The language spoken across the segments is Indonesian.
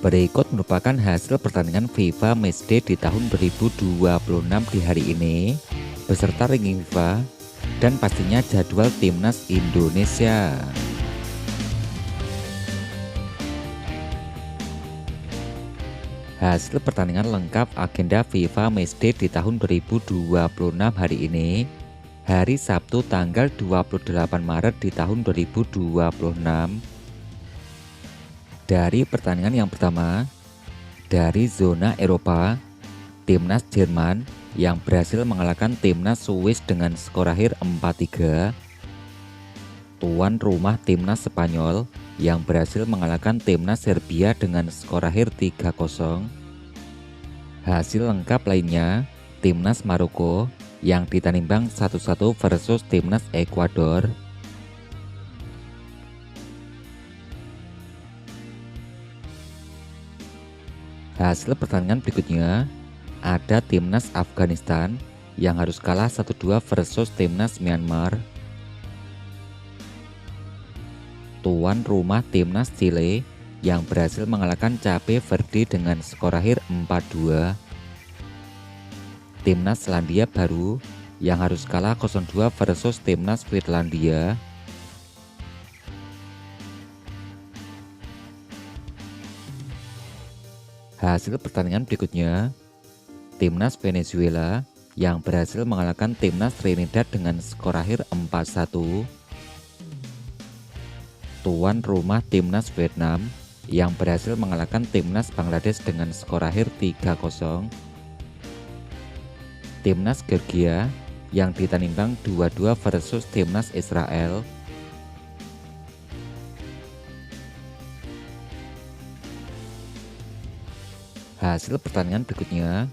Berikut merupakan hasil pertandingan FIFA Matchday di tahun 2026 di hari ini, beserta ranking FIFA dan pastinya jadwal timnas Indonesia. Hasil pertandingan lengkap agenda FIFA Matchday di tahun 2026 hari ini, hari Sabtu tanggal 28 Maret di tahun 2026. Dari pertandingan yang pertama, dari zona Eropa, timnas Jerman yang berhasil mengalahkan timnas Swiss dengan skor akhir 4-3. Tuan rumah timnas Spanyol yang berhasil mengalahkan timnas Serbia dengan skor akhir 3-0. Hasil lengkap lainnya, timnas Maroko yang ditanimbang 1-1 versus timnas Ekuador. Hasil pertandingan berikutnya, ada timnas Afghanistan yang harus kalah 1-2 versus timnas Myanmar. Tuan rumah timnas Chile yang berhasil mengalahkan Cape Verde dengan skor akhir 4-2. Timnas Selandia Baru yang harus kalah 0-2 versus timnas Finlandia. Hasil pertandingan berikutnya, timnas Venezuela yang berhasil mengalahkan timnas Trinidad dengan skor akhir 4-1. Tuan rumah timnas Vietnam yang berhasil mengalahkan timnas Bangladesh dengan skor akhir 3-0. Timnas Georgia yang ditanimbang 2-2 versus timnas Israel. Hasil pertandingan berikutnya,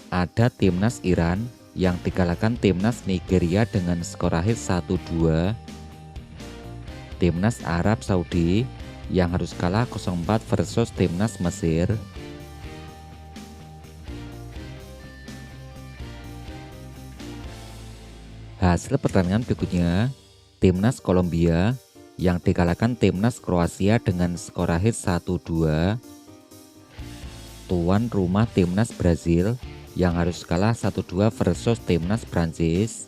ada timnas Iran yang dikalahkan timnas Nigeria dengan skor akhir 1-2. Timnas Arab Saudi yang harus kalah 0-4 versus timnas Mesir. Hasil pertandingan berikutnya, timnas Kolombia yang dikalahkan timnas Kroasia dengan skor akhir 1-2. Tuan rumah timnas Brazil yang harus kalah 1-2 versus timnas Prancis.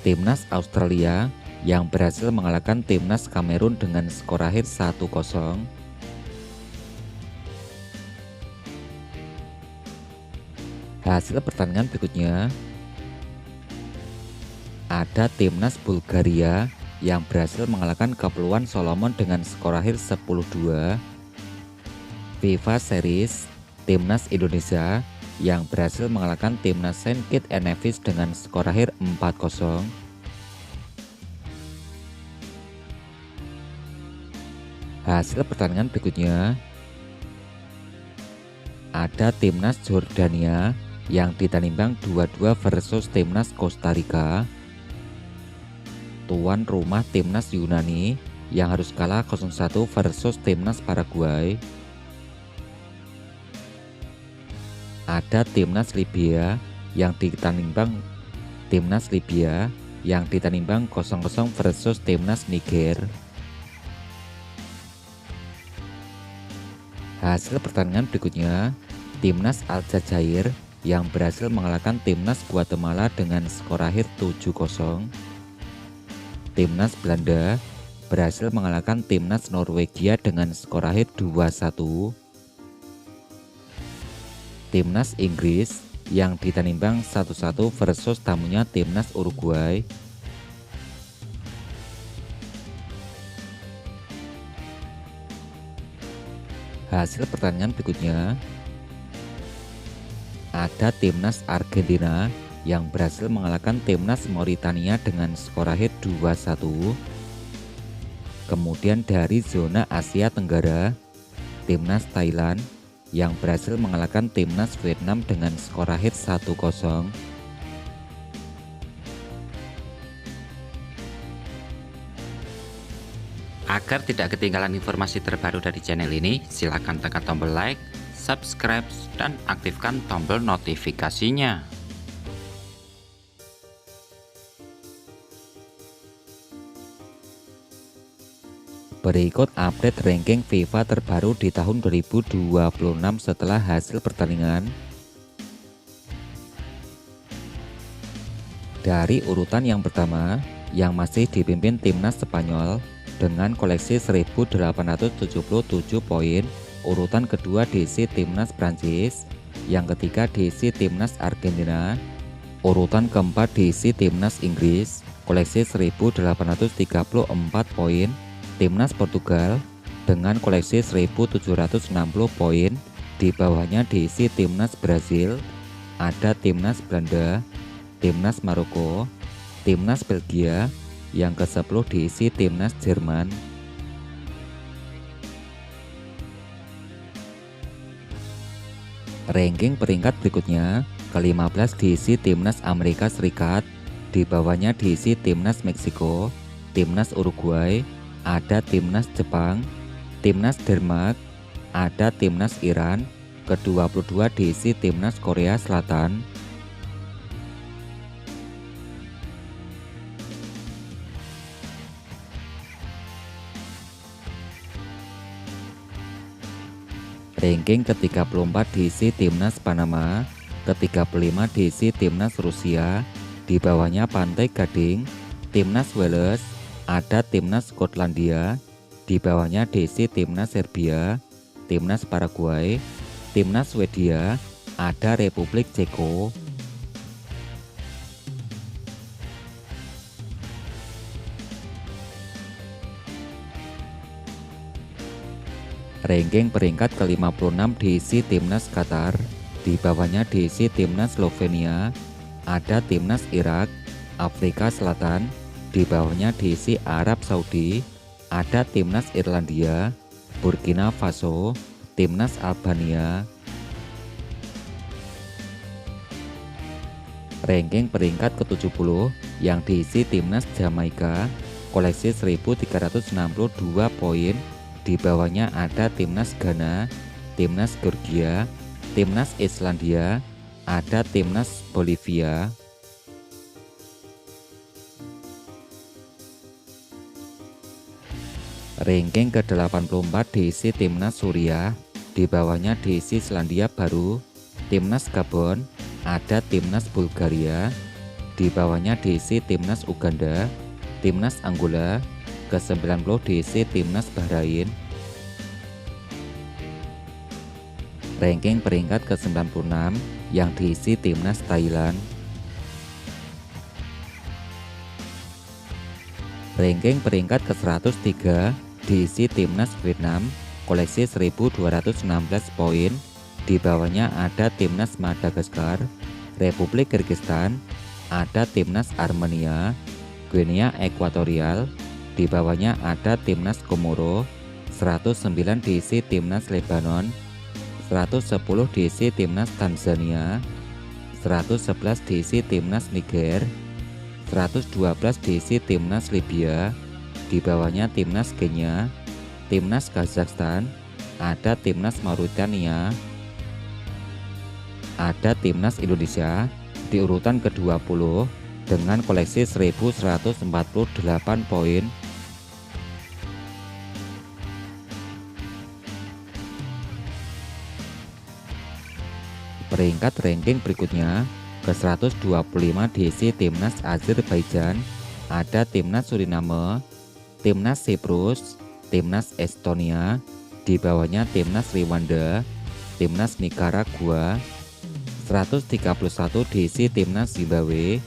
Timnas Australia yang berhasil mengalahkan timnas Kamerun dengan skor akhir 1-0. Hasil pertandingan berikutnya, ada timnas Bulgaria yang berhasil mengalahkan Kepulauan Solomon dengan skor akhir 10-2. FIFA Series, timnas Indonesia yang berhasil mengalahkan timnas Saint Kitts and Nevis dengan skor akhir 4-0. Hasil pertandingan berikutnya, ada timnas Jordania yang ditanimbang 2-2 versus timnas Costa Rica. Tuan rumah timnas Yunani yang harus kalah 0-1 versus timnas Paraguay. Ada timnas Libya yang ditanimbang 0-0 versus timnas Niger. Hasil pertandingan berikutnya, timnas Aljazair yang berhasil mengalahkan timnas Guatemala dengan skor akhir 7-0. Timnas Belanda berhasil mengalahkan timnas Norwegia dengan skor akhir 2-1. Timnas Inggris yang ditanimbang 1-1 versus tamunya timnas Uruguay. Hasil pertandingan berikutnya, ada timnas Argentina yang berhasil mengalahkan timnas Mauritania dengan skor akhir 2-1. Kemudian dari zona Asia Tenggara, timnas Thailand yang berhasil mengalahkan timnas Vietnam dengan skor akhir 1-0. Agar tidak ketinggalan informasi terbaru dari channel ini, silakan tekan tombol like, subscribe, dan aktifkan tombol notifikasinya. Berikut update ranking FIFA terbaru di tahun 2026 setelah hasil pertandingan. Dari urutan yang pertama, yang masih dipimpin timnas Spanyol dengan koleksi 1877 poin. Urutan kedua diisi timnas Prancis, yang ketiga diisi timnas Argentina. Urutan keempat diisi timnas Inggris, koleksi 1834 poin. Timnas Portugal dengan koleksi 1760 poin. Di bawahnya diisi timnas Brazil, ada timnas Belanda, timnas Maroko, timnas Belgia, yang ke-10 diisi timnas Jerman. Ranking peringkat berikutnya, ke-15 diisi timnas Amerika Serikat, di bawahnya diisi timnas Meksiko, timnas Uruguay, ada timnas Jepang, timnas Denmark, ada timnas Iran, ke-22 diisi timnas Korea Selatan. Ranking ke-34 diisi timnas Panama, ke-35 diisi timnas Rusia, di bawahnya Pantai Gading, timnas Wales, ada timnas Skotlandia, di bawahnya diisi timnas Serbia, timnas Paraguay, timnas Swedia, ada Republik Ceko. Ranking peringkat ke-56 diisi timnas Qatar, di bawahnya diisi timnas Slovenia, ada timnas Irak, Afrika Selatan, di bawahnya diisi Arab Saudi, ada timnas Irlandia, Burkina Faso, timnas Albania. Ranking peringkat ke-70 yang diisi timnas Jamaika, koleksi 1362 poin. Di bawahnya ada timnas Ghana, timnas Georgia, timnas Islandia, ada timnas Bolivia. Ranking ke-84 diisi timnas Suriah, di bawahnya diisi Selandia Baru, timnas Gabon, ada timnas Bulgaria, di bawahnya diisi timnas Uganda, timnas Angola, ke-90 diisi timnas Bahrain. Ranking peringkat ke-96 yang diisi timnas Thailand. Ranking peringkat ke-103 diisi timnas Vietnam, koleksi 1216 poin. Di bawahnya ada timnas Madagaskar, Republik Kyrgyzstan, ada timnas Armenia, Guinea Ekuatorial, di bawahnya ada timnas Komoro, 109 diisi timnas Lebanon, 110 diisi timnas Tanzania, 111 diisi timnas Niger, 112 diisi timnas Libya, di bawahnya timnas Kenya, timnas Kazakhstan, ada timnas Mauritania, ada timnas Indonesia di urutan ke-20 dengan koleksi 1148 poin. Peringkat ranking berikutnya ke-125 diisi timnas Azerbaijan, ada timnas Suriname, timnas Siprus, timnas Estonia, di bawahnya timnas Rwanda, timnas Nicaragua, 131 diisi timnas Zimbabwe,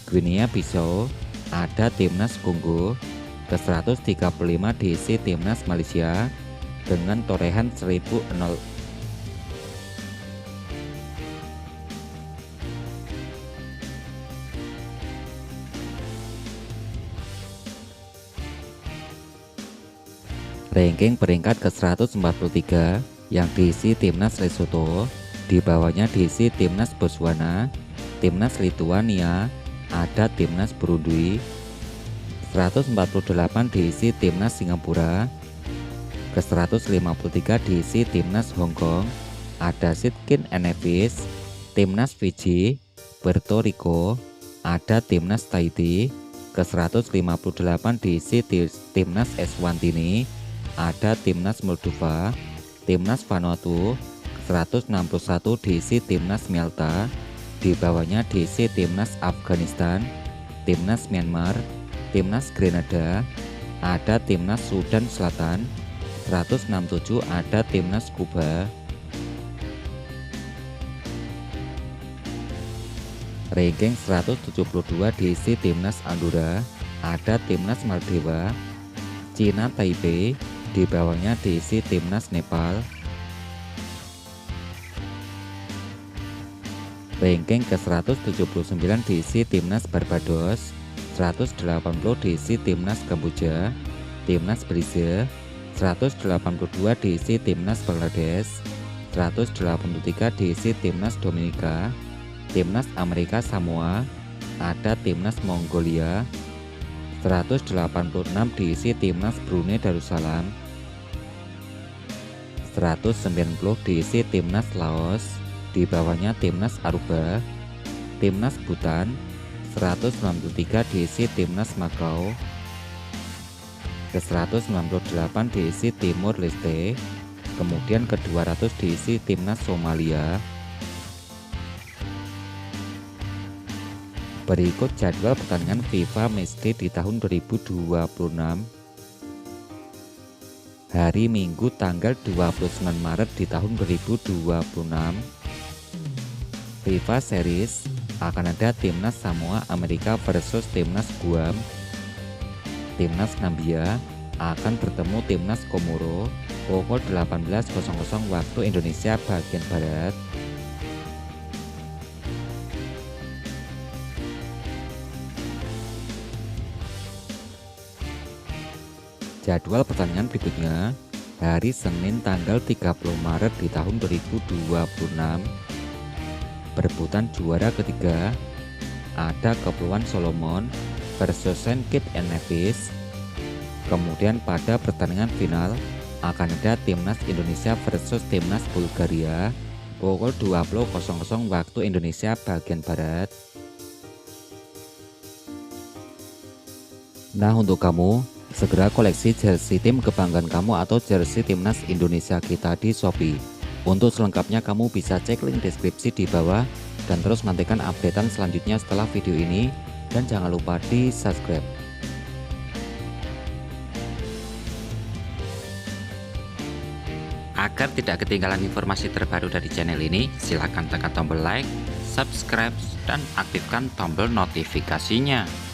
Guinea Bissau, ada timnas Kongo, ke-135 diisi timnas Malaysia dengan torehan 1000. Ranking peringkat ke-143 yang diisi timnas Lesotho, di bawahnya diisi timnas Botswana, timnas Lituania, ada timnas Burundi, 148 diisi timnas Singapura, ke-153 diisi timnas Hong Kong, ada Sidkin Nevis, timnas Fiji, Puerto Rico, ada timnas Tahiti, ke-158 diisi timnas Eswatini, ada Timnas Moldova, Timnas Vanuatu, 161 diisi Timnas Malta, di bawahnya diisi Timnas Afghanistan, Timnas Myanmar, Timnas Grenada, ada Timnas Sudan Selatan, 167 ada Timnas Kuba. Ranking 172 diisi Timnas Andorra, ada Timnas Maldiva, Cina Taipei, di bawahnya diisi Timnas Nepal. Ranking ke 179 diisi Timnas Barbados, 180 diisi Timnas Kamboja, Timnas Belize, 182 diisi Timnas Bangladesh, 183 diisi Timnas Dominika, Timnas Amerika Samoa, ada Timnas Mongolia, 186 diisi Timnas Brunei Darussalam, 190 diisi Timnas Laos, di bawahnya Timnas Aruba, Timnas Bhutan, 193 diisi Timnas Macau, ke 198 diisi Timur Leste, kemudian ke 200 diisi Timnas Somalia. Berikut jadwal pertandingan FIFA Matchday di tahun 2026. Hari Minggu tanggal 29 Maret di tahun 2026. FIFA Series akan ada Timnas Samoa Amerika versus Timnas Guam. Timnas Nambia akan bertemu Timnas Komoro pukul 18.00 waktu Indonesia bagian Barat. Jadwal pertandingan berikutnya hari Senin tanggal 30 Maret di tahun 2026. Perebutan juara ketiga ada Kepulauan Solomon versus Saint Kitts and Nevis. Kemudian pada pertandingan final akan ada Timnas Indonesia versus Timnas Bulgaria pukul 20.00 waktu Indonesia bagian Barat. Nah, untuk kamu, segera koleksi jersey tim kebanggaan kamu atau jersey timnas Indonesia kita di Shopee. Untuk selengkapnya kamu bisa cek link deskripsi di bawah dan terus nantikan updatean selanjutnya setelah video ini, dan jangan lupa di subscribe. Agar tidak ketinggalan informasi terbaru dari channel ini, silakan tekan tombol like, subscribe, dan aktifkan tombol notifikasinya.